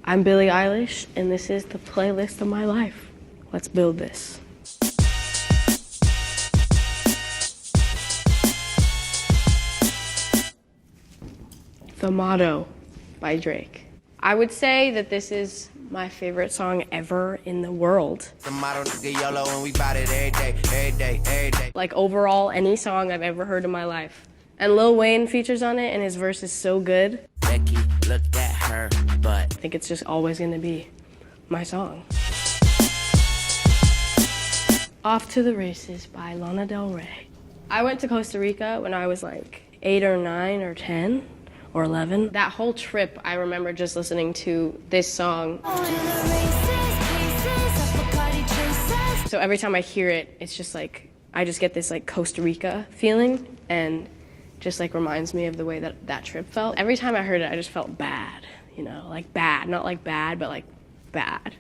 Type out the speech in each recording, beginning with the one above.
I'm Billie Eilish, and this is the playlist of my life. Let's build this. The Motto by Drake. I would say that this is my favorite song ever in the world. The motto, nigga, YOLO, and we bout it every day, every day, every day. Like overall, any song I've ever heard in my life. And Lil Wayne features on it, and his verse is so good. Becky, look at her butt. I think it's just always gonna be my song. Off to the Races by Lana Del Rey. I went to Costa Rica when I was like 8 or 9 or 10 or 11. That whole trip, I remember just listening to this song. So every time I hear it, it's just like, I just get this like Costa Rica feeling, and just like reminds me of the way that that trip felt. Every time I heard it, I just felt bad, you know, like bad, not like bad, but like bad.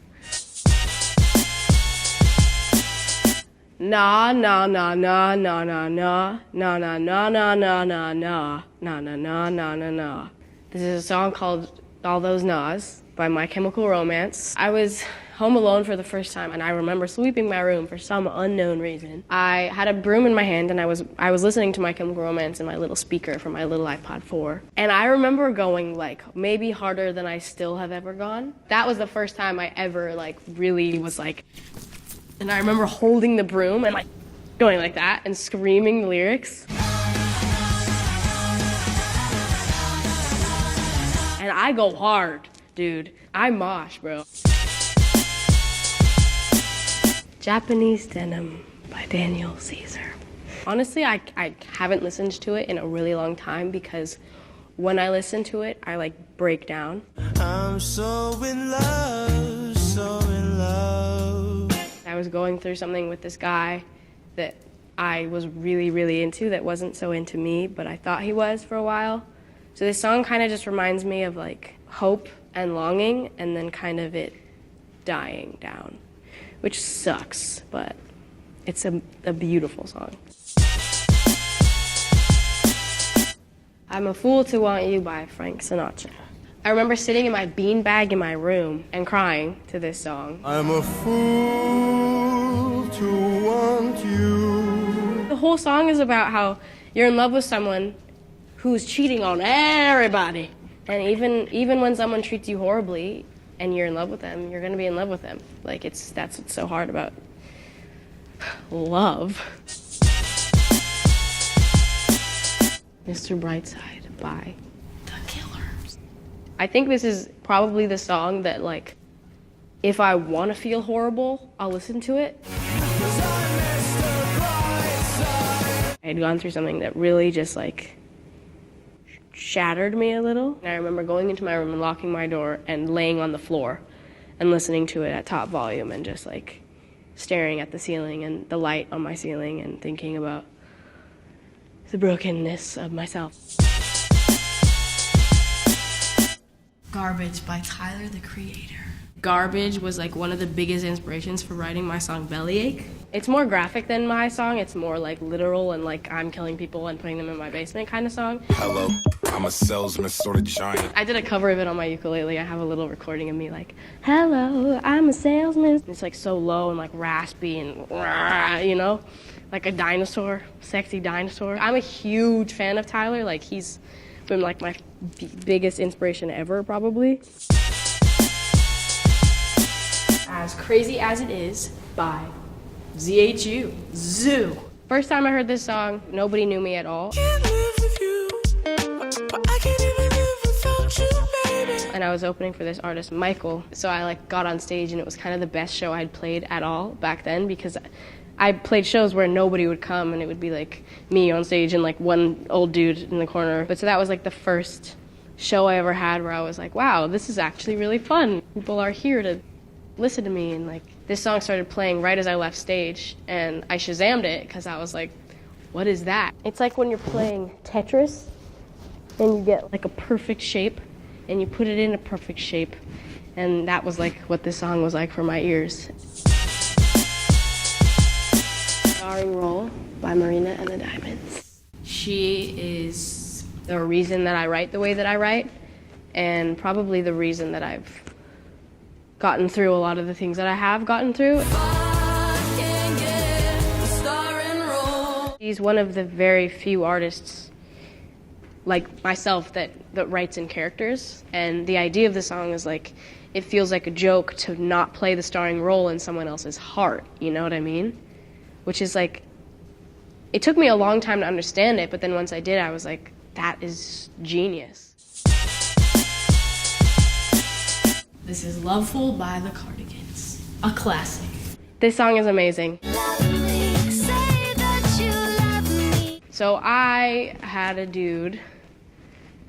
Nah, nah, nah, nah, nah, nah, nah, nah, nah, nah, nah, nah, nah, nah, nah, nah, nah, nah, nah, nah. This is a song called All Those Nas by My Chemical Romance. I was home alone for the first time, and I remember sweeping my room for some unknown reason. I had a broom in my hand, and I was listening to My Chemical Romance in my little speaker from my little iPod 4. And I remember going like maybe harder than I still have ever gone. That was the first time I ever like really was like, and I remember holding the broom and like going like that and screaming the lyrics. And I go hard, dude. I mosh, bro. Japanese Denim by Daniel Caesar. Honestly, I haven't listened to it in a really long time because when I listen to it, I like break down. I'm so in love, so in love. I was going through something with this guy that I was really, really into that wasn't so into me, but I thought he was for a while. So this song kind of just reminds me of like hope and longing, and then kind of it dying down, which sucks, but it's a beautiful song. I'm a Fool to Want You by Frank Sinatra. I remember sitting in my beanbag in my room and crying to this song. I'm a fool to want you. The whole song is about how you're in love with someone who's cheating on everybody. And even when someone treats you horribly and you're in love with them, you're gonna be in love with them. Like that's what's so hard about love. Mr. Brightside by The Killers. I think this is probably the song that like, if I wanna feel horrible, I'll listen to it. I had gone through something that really just like shattered me a little. And I remember going into my room and locking my door and laying on the floor and listening to it at top volume and just like staring at the ceiling and the light on my ceiling and thinking about the brokenness of myself. Garbage by Tyler, the Creator. Garbage was like one of the biggest inspirations for writing my song Bellyache. It's more graphic than my song. It's more like literal and like I'm killing people and putting them in my basement kind of song. Hello, I'm a salesman, sort of giant. I did a cover of it on my ukulele. I have a little recording of me like, hello, I'm a salesman. It's like so low and like raspy and you know, like a dinosaur, sexy dinosaur. I'm a huge fan of Tyler. Like he's been like my biggest inspiration ever probably. As Crazy As It Is by ZHU, Zoo. First time I heard this song, nobody knew me at all. Can't live with you, but I can't even live without you, baby. And I was opening for this artist, Michael. So I like got on stage and it was kind of the best show I'd played at all back then because I played shows where nobody would come and it would be like me on stage and like one old dude in the corner. But so that was like the first show I ever had where I was like, wow, this is actually really fun. People are here to listen to me, and like this song started playing right as I left stage and I Shazammed it because I was like, what is that? It's like when you're playing Tetris and you get like a perfect shape and you put it in a perfect shape, and that was like what this song was like for my ears. Starring Role by Marina and the Diamonds. She is the reason that I write the way that I write, and probably the reason that I've gotten through a lot of the things that I have gotten through. He's one of the very few artists like myself that writes in characters, and the idea of the song is like, it feels like a joke to not play the starring role in someone else's heart, you know what I mean? Which is like, it took me a long time to understand it, but then once I did, I was like, that is genius. This is Loveful by the Cardigans, a classic. This song is amazing. So I had a dude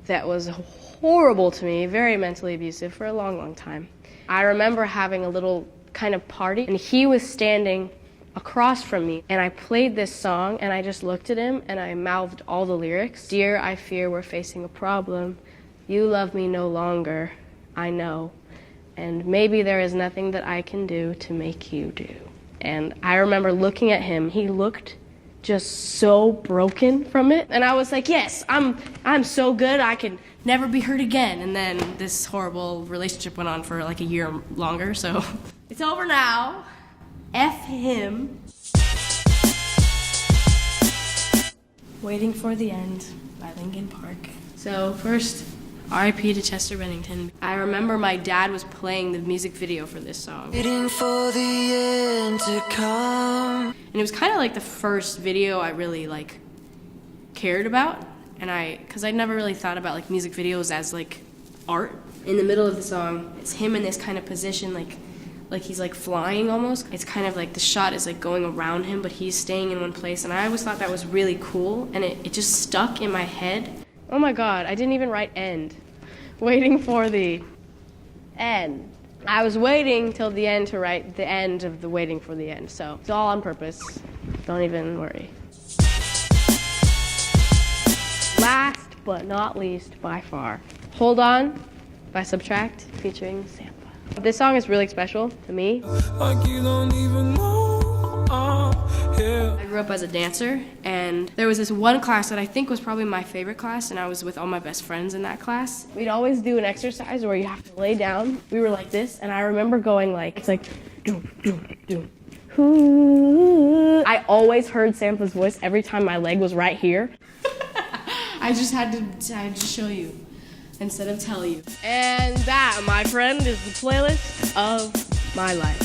that was horrible to me, very mentally abusive for a long, long time. I remember having a little kind of party, and he was standing across from me, and I played this song, and I just looked at him, and I mouthed all the lyrics. Dear, I fear we're facing a problem. You love me no longer, I know. And maybe there is nothing that I can do to make you do. And I remember looking at him, he looked just so broken from it. And I was like, yes, I'm so good, I can never be hurt again. And then this horrible relationship went on for like a year longer, so it's over now. F him. Waiting for the End by Linkin Park. So first, R.I.P. to Chester Bennington. I remember my dad was playing the music video for this song. Waiting for the end to come. And it was kind of like the first video I really like cared about, and because I'd never really thought about like music videos as like art. In the middle of the song, it's him in this kind of position, like he's like flying almost. It's kind of like the shot is like going around him, but he's staying in one place, and I always thought that was really cool, and it just stuck in my head. Oh my God, I didn't even write end. Waiting for the end. I was waiting till the end to write the end of the waiting for the end, so it's all on purpose. Don't even worry. Last but not least, by far, Hold On by Subtract featuring Sampa. This song is really special to me. Like you don't even know. I grew up as a dancer, and there was this one class that I think was probably my favorite class, and I was with all my best friends in that class. We'd always do an exercise where you have to lay down. We were like this, and I remember going like, it's like, doom, doom, doom. Ooh. I always heard Sampa's voice every time my leg was right here. I had to show you instead of tell you. And that, my friend, is the playlist of my life.